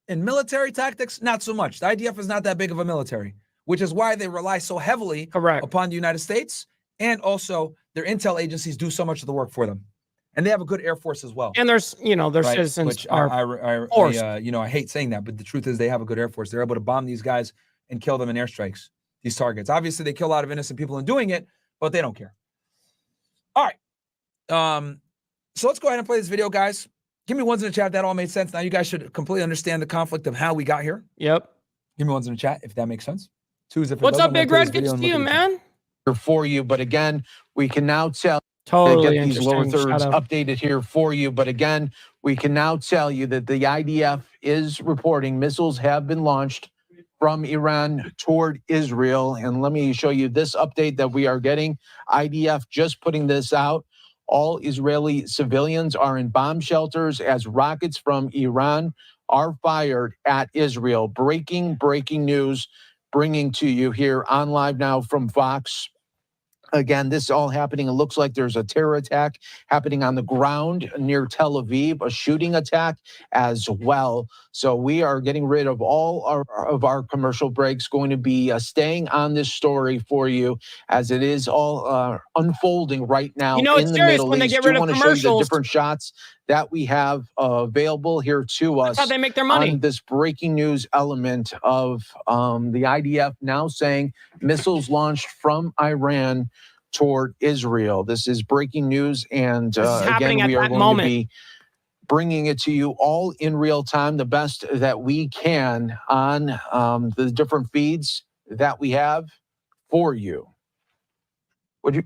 and military tactics, not so much. The IDF is not that big of a military, which is why they rely so heavily upon the United States, and also their intel agencies do so much of the work for them. And they have a good Air Force as well. And their citizens which are I hate saying that, but the truth is they have a good Air Force. They're able to bomb these guys and kill them in airstrikes, these targets. Obviously, they kill a lot of innocent people in doing it, but they don't care. All right. So let's go ahead and play this video, guys. Give me ones in the chat if that all made sense. Now you guys should completely understand the conflict of how we got here. Yep. Give me ones in the chat if that makes sense. Twos if it What's doesn't. up, Big Red? Good to see you, man. For you, but again, we can now tell. Totally get these lower thirds updated here for you. But again, we can now tell you that the IDF is reporting missiles have been launched from Iran toward Israel. And let me show you this update that we are getting. IDF just putting this out. All Israeli civilians are in bomb shelters as rockets from Iran are fired at Israel. Breaking news, bringing to you here on Live Now from Fox. Again, this is all happening. It looks like there's a terror attack happening on the ground near Tel Aviv, a shooting attack as well. So we are getting rid of all of our commercial breaks, going to be staying on this story for you as it is all unfolding right now in the Middle East. They get rid of commercials. Show you the different shots that we have available here to us. That's how they make their money. On this breaking news element of the IDF now saying missiles launched from Iran toward Israel. This is breaking news, and again, we are going to be bringing it to you all in real time, the best that we can on the different feeds that we have for you. Would you?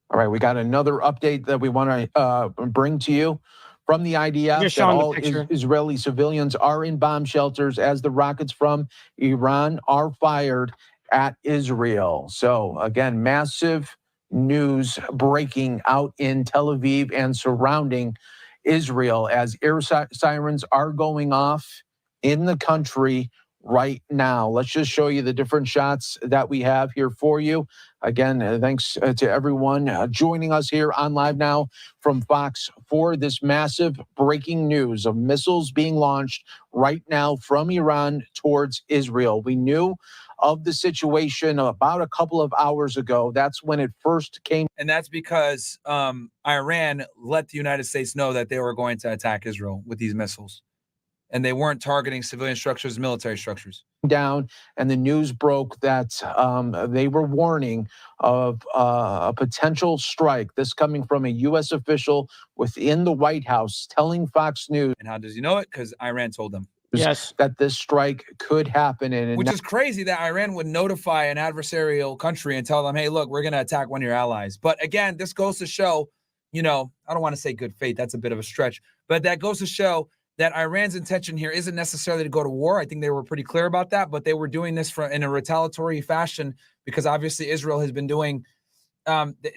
All right, we got another update that we want to bring to you from the IDF. Just that showing all the picture. Israeli civilians are in bomb shelters as the rockets from Iran are fired at Israel. So again, massive news breaking out in Tel Aviv and surrounding Israel as air sirens are going off in the country right now. Let's just show you the different shots that we have here for you. Again, thanks to everyone joining us here on Live Now from Fox for this massive breaking news of missiles being launched right now from Iran towards Israel. We knew of the situation about a couple of hours ago. That's when it first came. And that's because Iran let the United States know that they were going to attack Israel with these missiles. And they weren't targeting civilian structures, military structures. Down, and the news broke that they were warning of a potential strike. This coming from a U.S. official within the White House telling Fox News. And how does he know it? Because Iran told them. Yes, that this strike could happen. Which is crazy that Iran would notify an adversarial country and tell them, hey, look, we're going to attack one of your allies. But again, this goes to show, I don't want to say good faith. That's a bit of a stretch. But that goes to show that Iran's intention here isn't necessarily to go to war. I think they were pretty clear about that, but they were doing this in a retaliatory fashion because obviously Israel has been doing.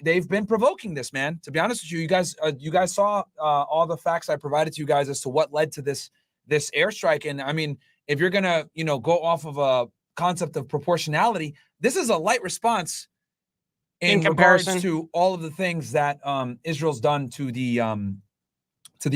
They've been provoking this, man. To be honest with you, you guys saw all the facts I provided to you guys as to what led to this airstrike. And I mean, if you're gonna, go off of a concept of proportionality, this is a light response in comparison regards to all of the things that Israel's done to the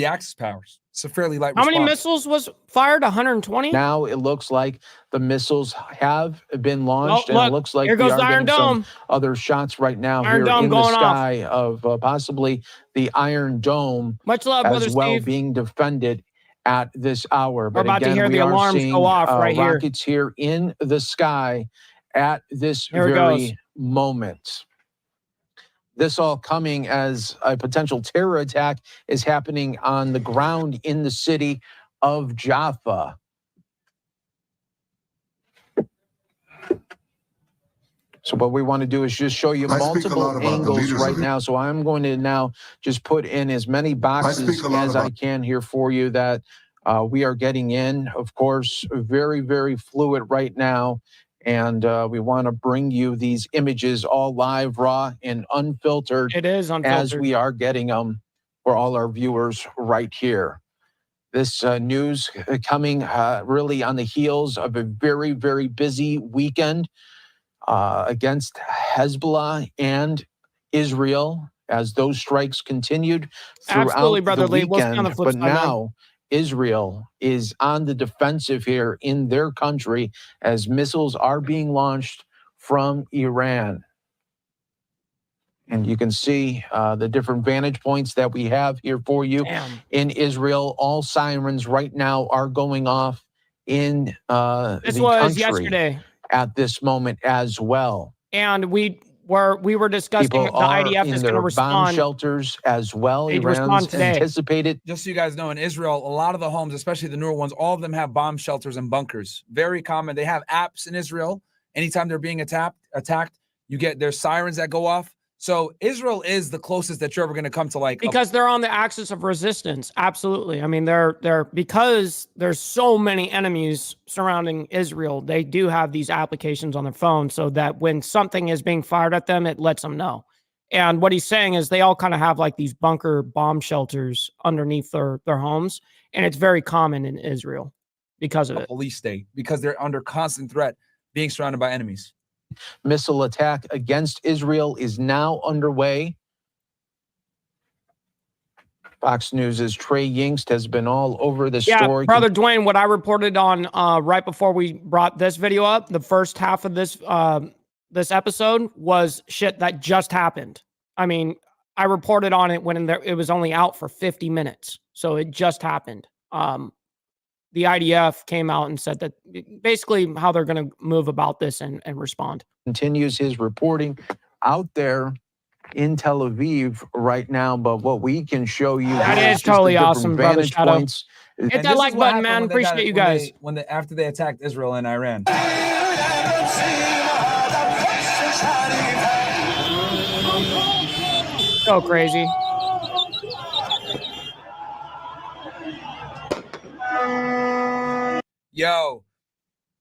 Axis powers. It's a fairly light response. How many missiles was fired? 120? Now it looks like the missiles have been launched, and it looks like here goes the Iron Dome. Some other shots right now Iron here Dome in going the sky off. of possibly the Iron Dome. Much love, as Brother well Steve. Being defended at this hour. We're But about again, to hear we the are alarms seeing go off right here. rockets here in the sky at this Here it very goes. moment. This all coming as a potential terror attack is happening on the ground in the city of Jaffa. So what we want to do is just show you multiple angles right now. So I'm going to now just put in as many boxes as I can here for you that we are getting in. Of course, very, very fluid right now. And we want to bring you these images all live, raw, and unfiltered. It is unfiltered. As we are getting them for all our viewers right here. This news coming really on the heels of a very, very busy weekend against Hezbollah and Israel as those strikes continued throughout Absolutely, Brother the Lee. weekend. We'll see on the flip But side, man. now Israel is on the defensive here in their country as missiles are being launched from Iran. And you can see the different vantage points that we have here for you. Damn. In Israel. All sirens right now are going off in This the was country yesterday. at this moment as well. And we were discussing People the are IDF in is going their to respond. bomb shelters as well. They'd respond Iran's today. anticipated. Just so you guys know, in Israel, a lot of the homes, especially the newer ones, all of them have bomb shelters and bunkers. Very common. They have apps in Israel. Anytime they're being attacked, there's sirens that go off. So Israel is the closest that you're ever going to come to because they're on the axis of resistance. Absolutely. I mean, they're because there's so many enemies surrounding Israel. They do have these applications on their phone so that when something is being fired at them, it lets them know. And what he's saying is they all kind of have like these bunker bomb shelters underneath their homes. And it's very common in Israel because of it. Police state, because they're under constant threat, being surrounded by enemies. Missile attack against Israel is now underway. Fox News' Trey Yingst has been all over the story. Brother Dwayne, what I reported on right before we brought this video up, the first half of this this episode was shit that just happened. I mean, I reported on it when it was only out for 50 minutes. So it just happened. The IDF came out and said that basically how they're going to move about this and respond. Continues his reporting out there in Tel Aviv right now, but what we can show you that is is totally just the awesome, brother vantage Shadow. points. Hit that like button, man. Appreciate you guys. After they attacked Israel and Iran. So crazy. Yo,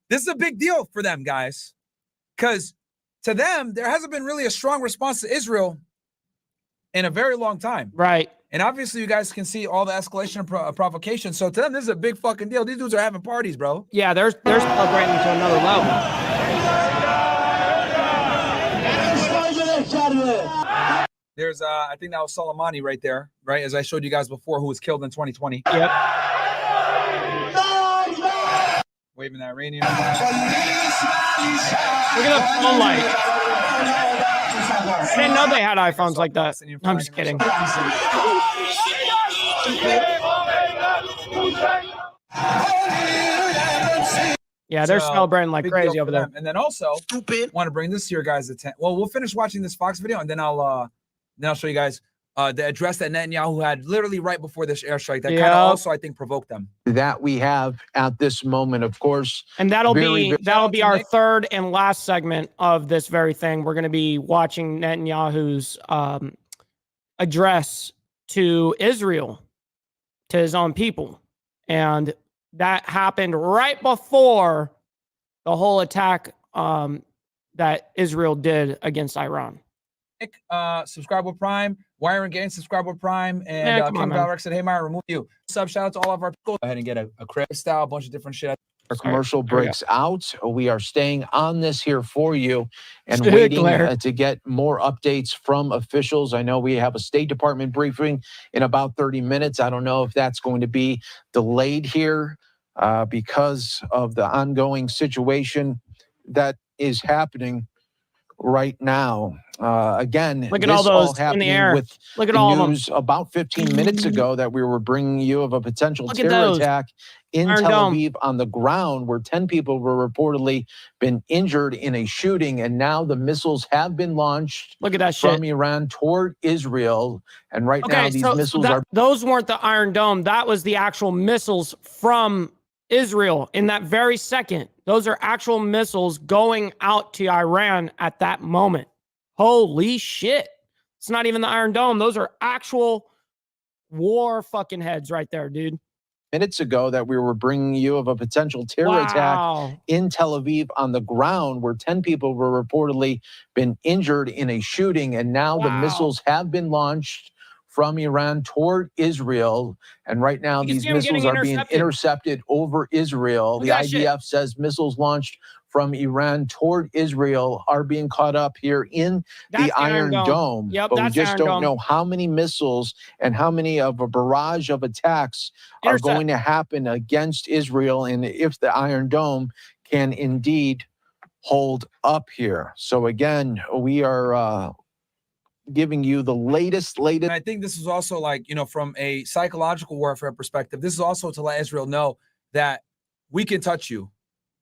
this is a big deal for them, guys, because to them, there hasn't been really a strong response to Israel in a very long time. Right. And obviously, you guys can see all the escalation and provocation. So to them, this is a big fucking deal. These dudes are having parties, bro. Yeah, they're celebrating to another level. There's, I think that was Soleimani right there, right? As I showed you guys before, who was killed in 2020. Yep. Waving that Iranian. Look at the phone light. I didn't know they had iPhones like that. I'm just kidding. Yeah, they're celebrating like crazy over there. And then also, want to bring this to your guys' attention. Well, we'll finish watching this Fox video, and then I'll show you guys the address that Netanyahu had literally right before this airstrike. That kind of also, I think, provoked them. That we have at this moment, of course. And that'll be our third and last segment of this very thing. We're going to be watching Netanyahu's address to Israel, to his own people. And that happened right before the whole attack that Israel did against Iran. Subscribe with Prime. Wyron Gaines, subscribe with Prime. And King Valrex said, hey, Myra, remove you. Sub, shout out to all of our people. Go ahead and get a crib style, a bunch of different shit. Our commercial breaks out. We are staying on this here for you and waiting to get more updates from officials. I know we have a State Department briefing in about 30 minutes. I don't know if that's going to be delayed here because of the ongoing situation that is happening right now. Again, look at all those in the air. With look at all news of them. About 15 minutes ago that we were bringing you of a potential terror attack in Tel Aviv on the ground, where 10 people were reportedly been injured in a shooting, and now the missiles have been launched. Look at that shit from Iran toward Israel, and right now these missiles are. Those weren't the Iron Dome. That was the actual missiles from Israel in that very second. Those are actual missiles going out to Iran at that moment. Holy shit. It's not even the Iron Dome. Those are actual war fucking heads right there, dude. Minutes ago that we were bringing you of a potential terror attack in Tel Aviv on the ground, where 10 people were reportedly been injured in a shooting, and now the missiles have been launched from Iran toward Israel, and right now these missiles are being intercepted over Israel. The IDF says missiles launched from Iran toward Israel are being caught up here in the Iron Dome. Yep, but we just don't know how many missiles and how many of a barrage of attacks are going to happen against Israel, and if the Iron Dome can indeed hold up here. So again, we are giving you the latest. And I think this is also, like, you know, from a psychological warfare perspective, this is also to let Israel know that we can touch you.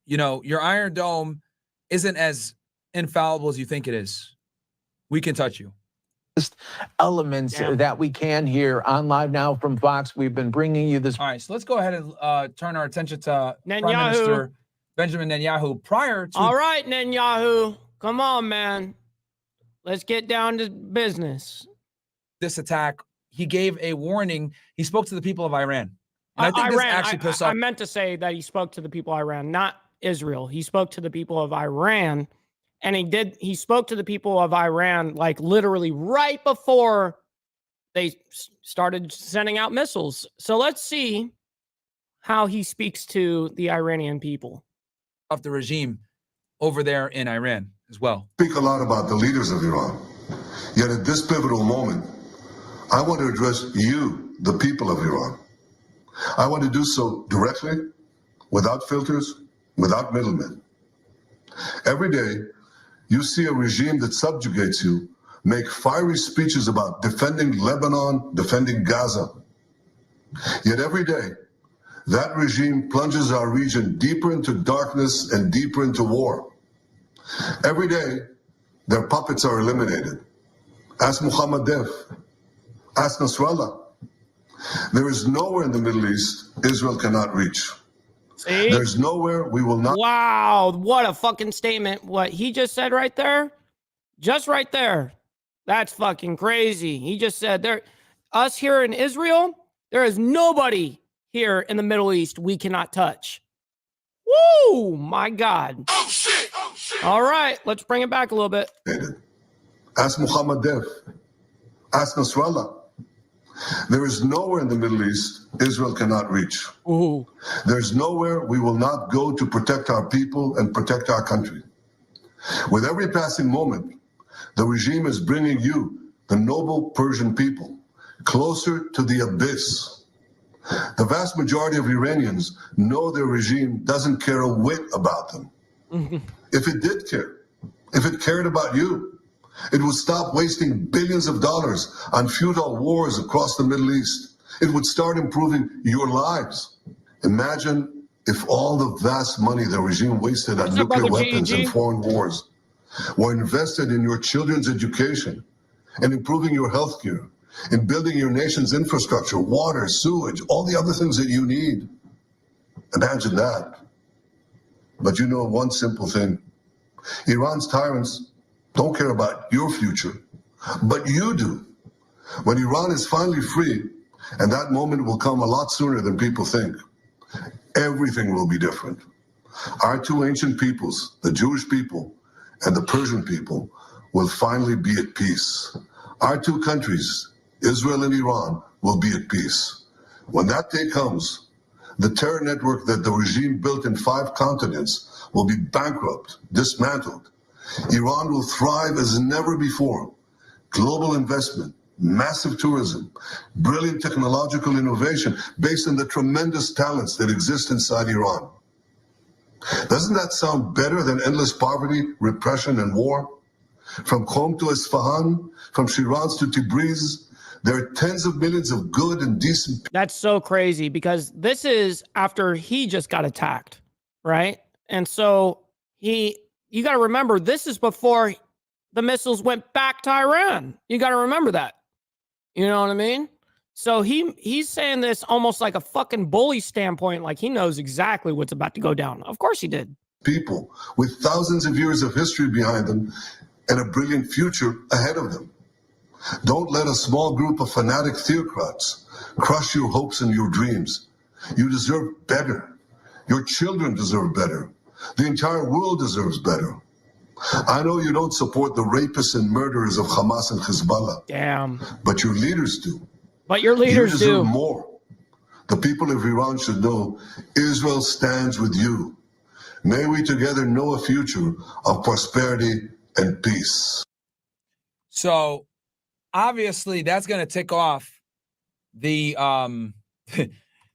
You know, your Iron Dome isn't as infallible as you think it is. We can touch you. Elements that we can hear on Live Now from Fox. We've been bringing you this. All right, so let's go ahead and turn our attention to Prime Minister Benjamin Netanyahu. Prior to all right, Netanyahu, come on, man. Let's get down to business. This attack, he gave a warning. He spoke to the people of Iran. And I think this actually pissed off. I meant to say that he spoke to the people of Iran, not Israel. He spoke to the people of Iran, and he spoke to the people of Iran like literally right before they started sending out missiles. So let's see how he speaks to the Iranian people. Of the regime over there in Iran as well. Speak a lot about the leaders of Iran. Yet at this pivotal moment, I want to address you, the people of Iran. I want to do so directly, without filters, without middlemen. Every day, you see a regime that subjugates you make fiery speeches about defending Lebanon, defending Gaza. Yet every day, that regime plunges our region deeper into darkness and deeper into war. Every day, their puppets are eliminated. Ask Mohammed Deif. Ask Nasrallah. There is nowhere in the Middle East Israel cannot reach. See? There's nowhere we will not. Wow, what a fucking statement. What he just said right there? Just right there. That's fucking crazy. He just said us here in Israel, there is nobody here in the Middle East we cannot touch. Woo, my God. Oh, shit. Oh, shit. All right, let's bring it back a little bit. Ask Mohammed Deif. Ask Nasrallah. There is nowhere in the Middle East Israel cannot reach. Ooh. There's nowhere we will not go to protect our people and protect our country. With every passing moment, the regime is bringing you, the noble Persian people, closer to the abyss. The vast majority of Iranians know their regime doesn't care a whit about them. If it did care, if it cared about you, it would stop wasting billions of dollars on futile wars across the Middle East. It would start improving your lives. Imagine if all the vast money the regime wasted on nuclear weapons and foreign wars were invested in your children's education and improving your health care, in building your nation's infrastructure, water, sewage, all the other things that you need. Imagine that. But you know one simple thing. Iran's tyrants don't care about your future, but you do. When Iran is finally free, and that moment will come a lot sooner than people think, everything will be different. Our two ancient peoples, the Jewish people and the Persian people, will finally be at peace. Our two countries, Israel and Iran, will be at peace. When that day comes, the terror network that the regime built in 5 continents will be bankrupt, dismantled. Iran will thrive as never before. Global investment, massive tourism, brilliant technological innovation based on the tremendous talents that exist inside Iran. Doesn't that sound better than endless poverty, repression, and war? From Qom to Isfahan, from Shiraz to Tabriz, there are tens of millions of good and decent people. That's so crazy because this is after he just got attacked, right? And so you got to remember, this is before the missiles went back to Iran. You got to remember that. You know what I mean? So he's saying this almost like a fucking bully standpoint, like he knows exactly what's about to go down. Of course he did. People with thousands of years of history behind them and a brilliant future ahead of them. Don't let a small group of fanatic theocrats crush your hopes and your dreams. You deserve better. Your children deserve better. The entire world deserves better. I know you don't support the rapists and murderers of Hamas and Hezbollah. Damn. But your leaders do. But your leaders you deserve do. more. The people of Iran should know Israel stands with you. May we together know a future of prosperity and peace. So obviously that's going to tick off the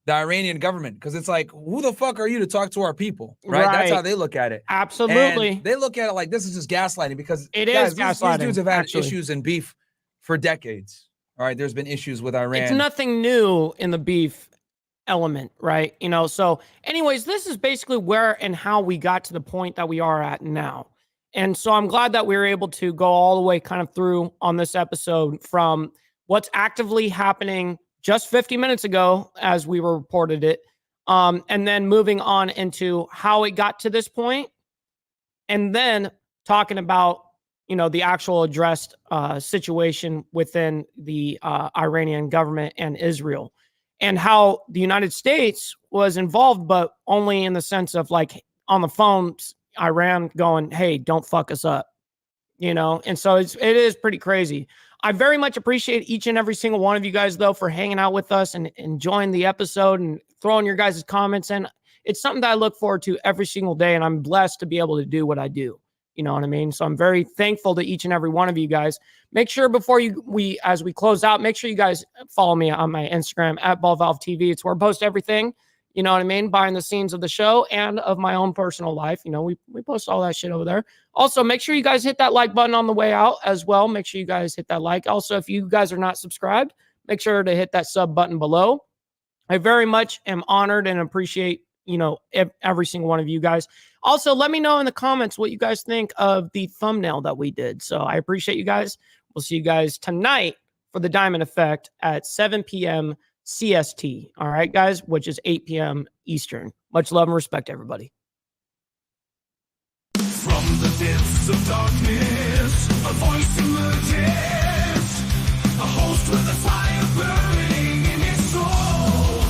the Iranian government, because it's like, who the fuck are you to talk to our people, right? That's how they look at it. Absolutely. And they look at it like this is just gaslighting, because it guys, is gaslighting. These dudes have had issues and beef for decades. All right, there's been issues with Iran. It's nothing new in the beef element, right? You know, so anyways, this is basically where and how we got to the point that we are at now. And so I'm glad that we were able to go all the way kind of through on this episode from what's actively happening just 50 minutes ago as we were reported it, and then moving on into how it got to this point, and then talking about, you know, the actual addressed situation within the Iranian government and Israel, and how the United States was involved, but only in the sense of like on the phones, Iran going, hey, don't fuck us up, you know? And so it is pretty crazy. I very much appreciate each and every single one of you guys, though, for hanging out with us and enjoying the episode and throwing your guys' comments in. It's something that I look forward to every single day, and I'm blessed to be able to do what I do. You know what I mean? So I'm very thankful to each and every one of you guys. Make sure before as we close out, make sure you guys follow me on my Instagram at BallValveTV. It's where I post everything, you know what I mean, behind the scenes of the show and of my own personal life. You know, we post all that shit over there. Also, make sure you guys hit that like button on the way out as well. Make sure you guys hit that like. Also, if you guys are not subscribed, make sure to hit that sub button below. I very much am honored and appreciate, you know, every single one of you guys. Also, let me know in the comments what you guys think of the thumbnail that we did. So I appreciate you guys. We'll see you guys tonight for the Diamond Effect at 7 p.m. CST. All right, guys, which is 8 p.m. Eastern. Much love and respect, everybody. From the depths of darkness, a voice emerges, a host with a fire burning in his soul.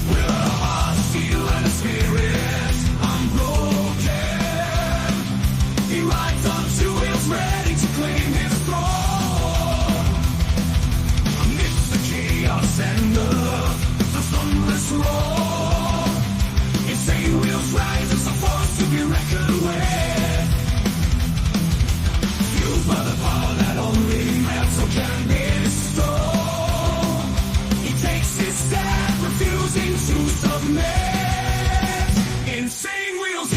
With a heart, steel, and a spirit unbroken, he rides on 2 wheels, ready to claim his throne. Amidst the chaos and the thunderous roar, insane wheels rise as a force to be reckoned with. Fueled by the power that only maps can bestow, he takes his stand, refusing to submit. Insane wheels.